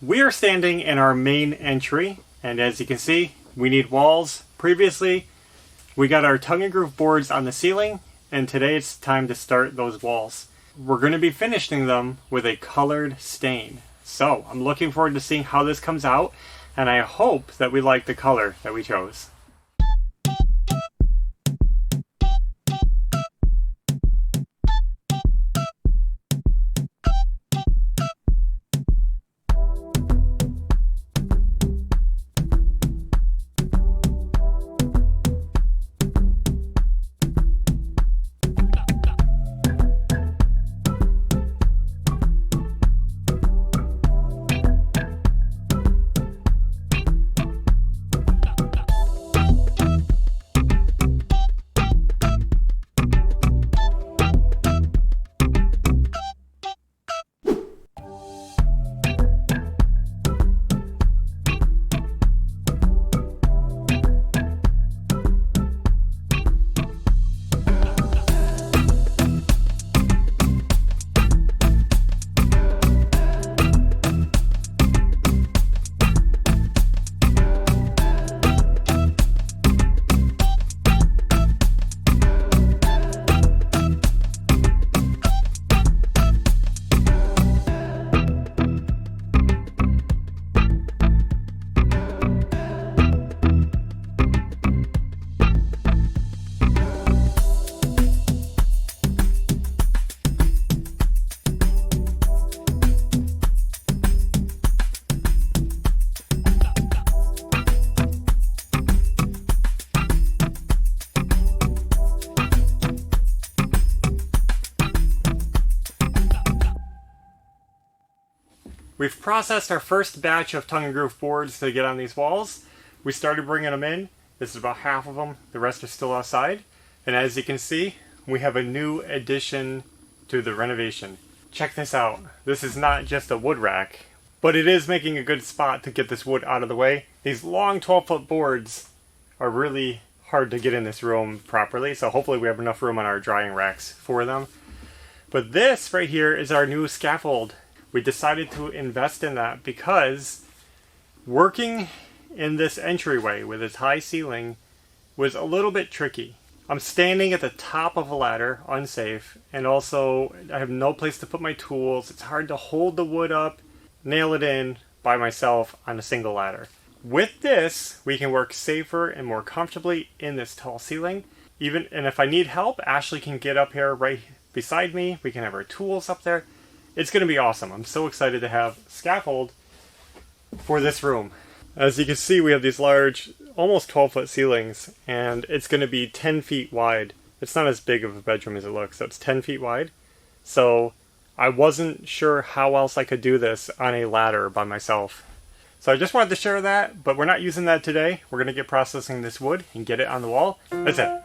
We are standing in our main entry, and as you can see, we need walls. Previously, we got our tongue and groove boards on the ceiling, and today it's time to start those walls. We're going to be finishing them with a colored stain. So, I'm looking forward to seeing how this comes out, and I hope that we like the color that we chose. We've processed our first batch of tongue and groove boards to get on these walls. We started bringing them in. This is about half of them. The rest are still outside. And as you can see, we have a new addition to the renovation. Check this out. This is not just a wood rack, but it is making a good spot to get this wood out of the way. These long 12-foot boards are really hard to get in this room properly, so hopefully we have enough room on our drying racks for them. But this right here is our new scaffold. We decided to invest in that because working in this entryway with its high ceiling was a little bit tricky. I'm standing at the top of a ladder, unsafe, and also I have no place to put my tools. It's hard to hold the wood up, nail it in by myself on a single ladder. With this, we can work safer and more comfortably in this tall ceiling. And if I need help, Ashley can get up here right beside me. We can have our tools up there. It's going to be awesome. I'm so excited to have scaffold for this room. As you can see, we have these large, almost 12-foot ceilings, and it's going to be 10 feet wide. It's not as big of a bedroom as it looks, so it's 10 feet wide. So I wasn't sure how else I could do this on a ladder by myself. So I just wanted to share that, but we're not using that today. We're going to get processing this wood and get it on the wall. That's it.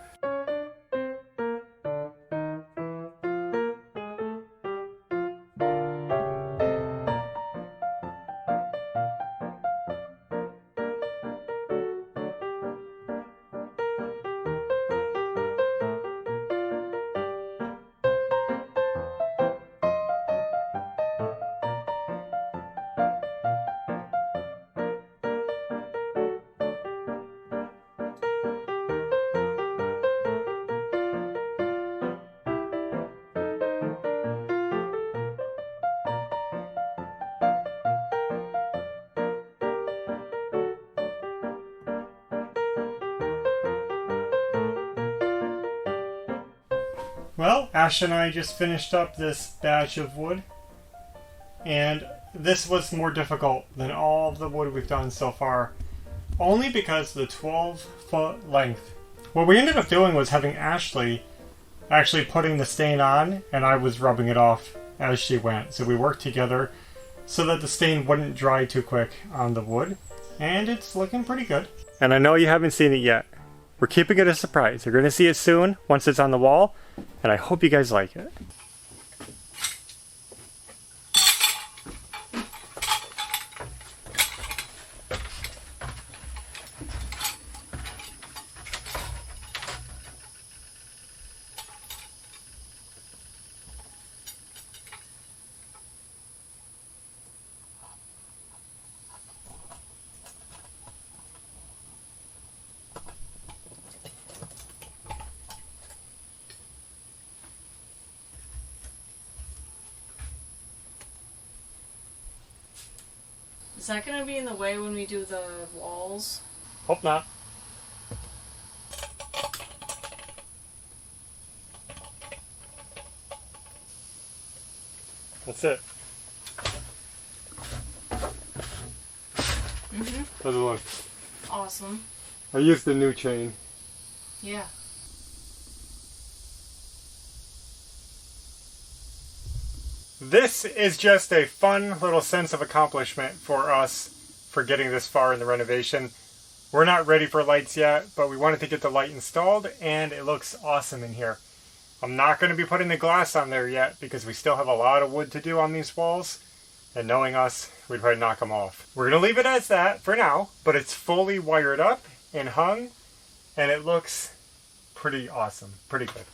Well, Ash and I just finished up this batch of wood, and this was more difficult than all of the wood we've done so far, only because of the 12-foot length. What we ended up doing was having Ashley actually putting the stain on, and I was rubbing it off as she went. So we worked together so that the stain wouldn't dry too quick on the wood, and it's looking pretty good. And I know you haven't seen it yet. We're keeping it a surprise. You're going to see it soon once it's on the wall, and I hope you guys like it. Is that going to be in the way when we do the walls? Hope not. That's it. How's it look? Awesome. I used the new chain. Yeah. This is just a fun little sense of accomplishment for us for getting this far in the renovation. We're not ready for lights yet, but we wanted to get the light installed and it looks awesome in here. I'm not going to be putting the glass on there yet because we still have a lot of wood to do on these walls. And knowing us, we'd probably knock them off. We're going to leave it as that for now, but it's fully wired up and hung and it looks pretty awesome, pretty good.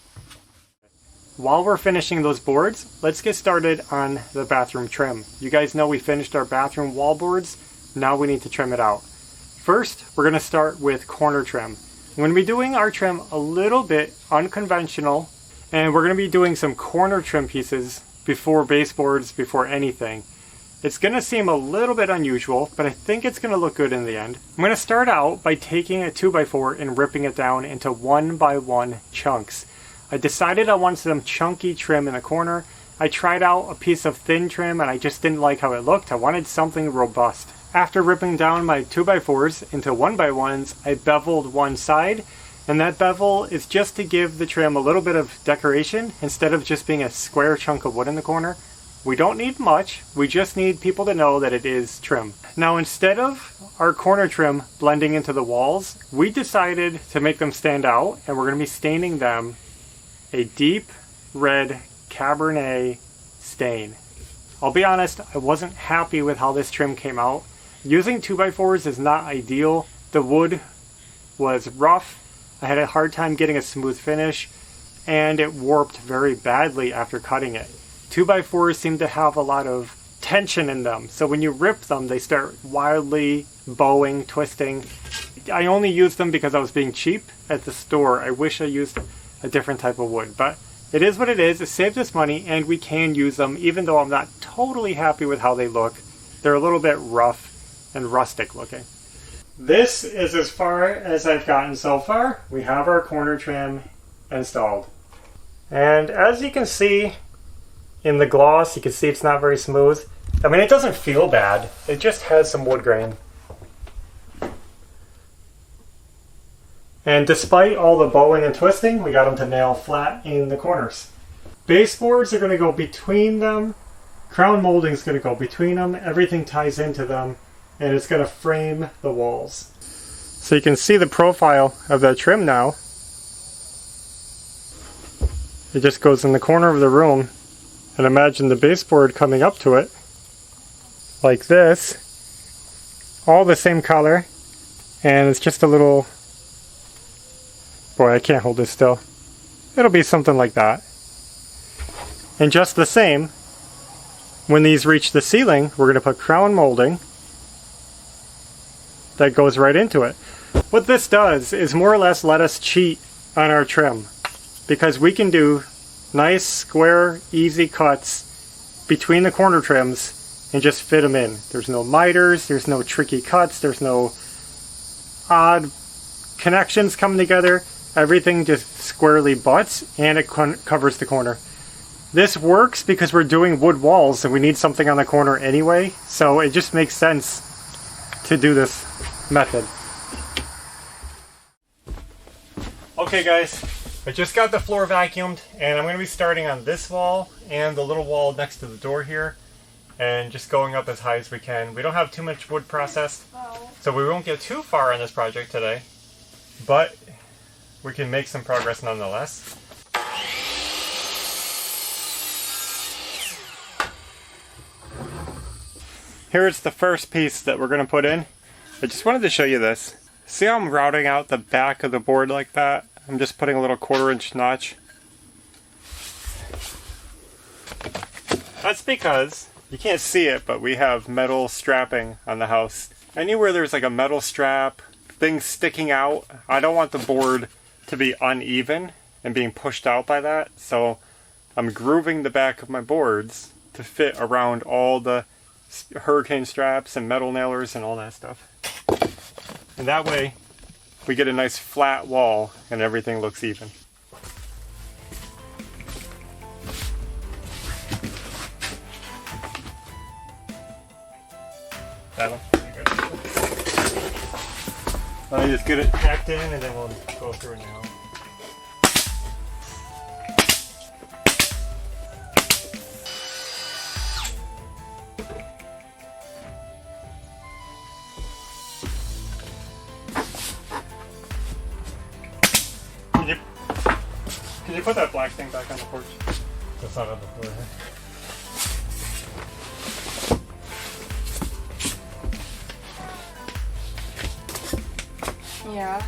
While we're finishing those boards, let's get started on the bathroom trim. You guys know we finished our bathroom wall boards. Now we need to trim it out. First, we're going to start with corner trim. I'm going to be doing our trim a little bit unconventional, and we're going to be doing some corner trim pieces before baseboards, before anything. It's going to seem a little bit unusual, but I think it's going to look good in the end. I'm going to start out by taking a 2x4 and ripping it down into 1x1 chunks. I decided I wanted some chunky trim in the corner. I tried out a piece of thin trim and I just didn't like how it looked. I wanted something robust. After ripping down my 2x4s into 1x1s, I beveled one side, and that bevel is just to give the trim a little bit of decoration instead of just being a square chunk of wood in the corner. We don't need much, we just need people to know that it is trim. Now instead of our corner trim blending into the walls, we decided to make them stand out, and we're going to be staining them a deep red Cabernet stain. I'll be honest, I wasn't happy with how this trim came out. Using 2x4s is not ideal. The wood was rough, I had a hard time getting a smooth finish, and it warped very badly after cutting it. 2x4s seem to have a lot of tension in them, so when you rip them they start wildly bowing, twisting. I only used them because I was being cheap at the store. I wish I used a different type of wood, but it is what it is. It saved us money and we can use them even though I'm not totally happy with how they look. They're a little bit rough and rustic looking. This is as far as I've gotten so far. We have our corner trim installed. And as you can see in the gloss, you can see it's not very smooth. I mean, it doesn't feel bad. It just has some wood grain. And despite all the bowing and twisting, we got them to nail flat in the corners. Baseboards are going to go between them. Crown molding is going to go between them. Everything ties into them, and it's going to frame the walls. So you can see the profile of that trim now. It just goes in the corner of the room, and imagine the baseboard coming up to it like this. All the same color, and it's just a little... Boy, I can't hold this still. It'll be something like that. And just the same, when these reach the ceiling, we're going to put crown molding that goes right into it. What this does is more or less let us cheat on our trim, because we can do nice, square, easy cuts between the corner trims and just fit them in. There's no miters, there's no tricky cuts, there's no odd connections coming together. Everything just squarely butts, and it covers the corner. This works because we're doing wood walls and we need something on the corner anyway, so it just makes sense to do this method. Okay guys, I just got the floor vacuumed and I'm going to be starting on this wall and the little wall next to the door here and just going up as high as we can. We don't have too much wood processed, so we won't get too far on this project today, but we can make some progress nonetheless. Here's the first piece that we're going to put in. I just wanted to show you this. See how I'm routing out the back of the board like that? I'm just putting a little 1/4-inch notch. That's because, you can't see it, but we have metal strapping on the house. Anywhere there's like a metal strap, things sticking out, I don't want the board to be uneven and being pushed out by that, so I'm grooving the back of my boards to fit around all the hurricane straps and metal nailers and all that stuff. And that way we get a nice flat wall and everything looks even. That'll be good. Let me just get it tacked in and then we'll go through it now. Can you put that black thing back on the porch? That's not on the floor here. Yeah.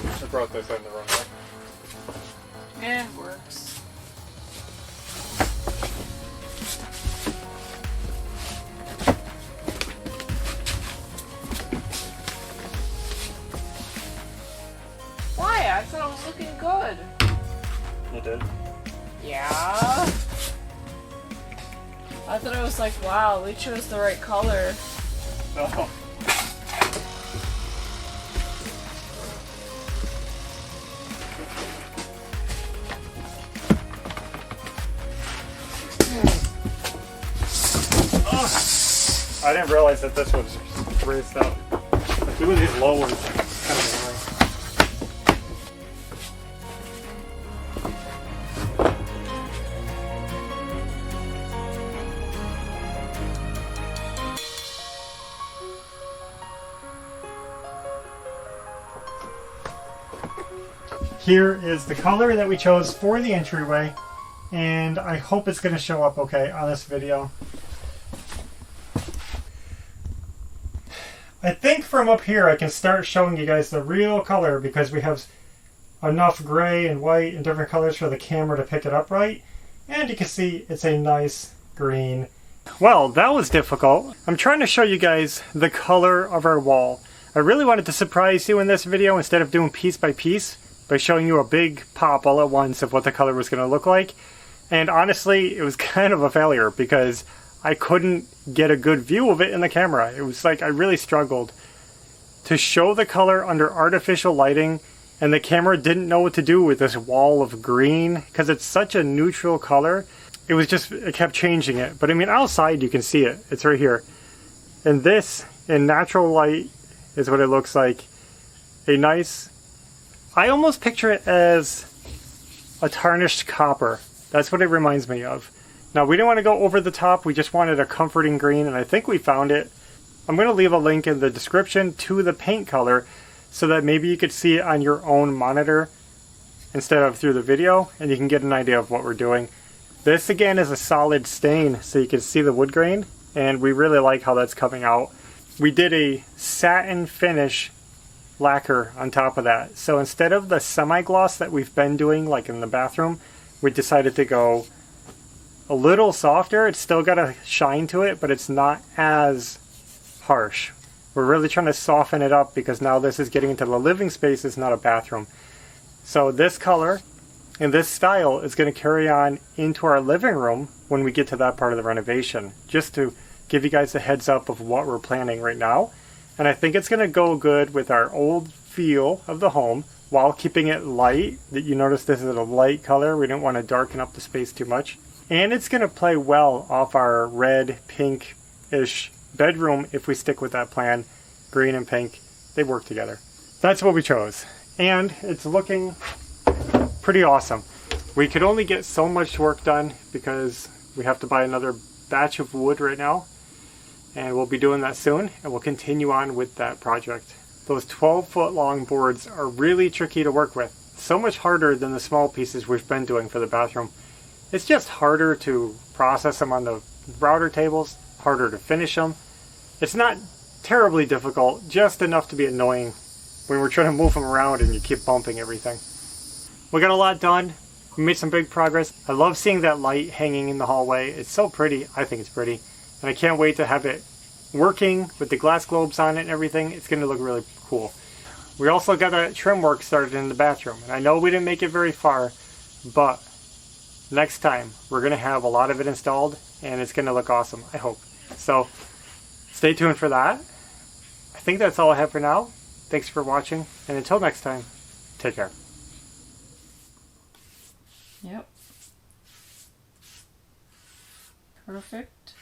I brought this in the wrong way. Yeah, it works. Why? I thought it was looking good. You did? Yeah. I thought it was like, wow, we chose the right color. No. I didn't realize that this was raised up. Doing these low ones is kind of annoying. Here is the color that we chose for the entryway, and I hope it's going to show up okay on this video. I think from up here I can start showing you guys the real color because we have enough gray and white and different colors for the camera to pick it up right. And you can see it's a nice green. Well, that was difficult. I'm trying to show you guys the color of our wall. I really wanted to surprise you in this video instead of doing piece by piece by showing you a big pop all at once of what the color was going to look like. And honestly, it was kind of a failure because I couldn't get a good view of it in the camera. It was like I really struggled to show the color under artificial lighting, and the camera didn't know what to do with this wall of green because it's such a neutral color. It was just, it kept changing it. But I mean, outside you can see it. It's right here. And this, in natural light, is what it looks like. A nice, I almost picture it as a tarnished copper. That's what it reminds me of. Now, we didn't want to go over the top, we just wanted a comforting green, and I think we found it. I'm going to leave a link in the description to the paint color so that maybe you could see it on your own monitor instead of through the video, and you can get an idea of what we're doing. This, again, is a solid stain, so you can see the wood grain, and we really like how that's coming out. We did a satin finish lacquer on top of that. So instead of the semi-gloss that we've been doing, like in the bathroom, we decided to go a little softer. It's still got a shine to it, but it's not as harsh. We're really trying to soften it up because now this is getting into the living space, it's not a bathroom. So this color and this style is going to carry on into our living room when we get to that part of the renovation, just to give you guys a heads up of what we're planning right now. And I think it's going to go good with our old feel of the home while keeping it light. That you notice this is a light color. We didn't want to darken up the space too much. And it's going to play well off our red, pink-ish bedroom if we stick with that plan. Green and pink, they work together. That's what we chose. And it's looking pretty awesome. We could only get so much work done because we have to buy another batch of wood right now. And we'll be doing that soon, and we'll continue on with that project. Those 12-foot long boards are really tricky to work with. So much harder than the small pieces we've been doing for the bathroom. It's just harder to process them on the router tables, harder to finish them. It's not terribly difficult, just enough to be annoying when we're trying to move them around and you keep bumping everything. We got a lot done. We made some big progress. I love seeing that light hanging in the hallway. It's so pretty. I think it's pretty. And I can't wait to have it working with the glass globes on it and everything. It's going to look really cool. We also got a trim work started in the bathroom. And I know we didn't make it very far, but next time we're going to have a lot of it installed and it's going to look awesome, I hope. So stay tuned for that. I think that's all I have for now. Thanks for watching, and until next time, take care. Yep. Perfect.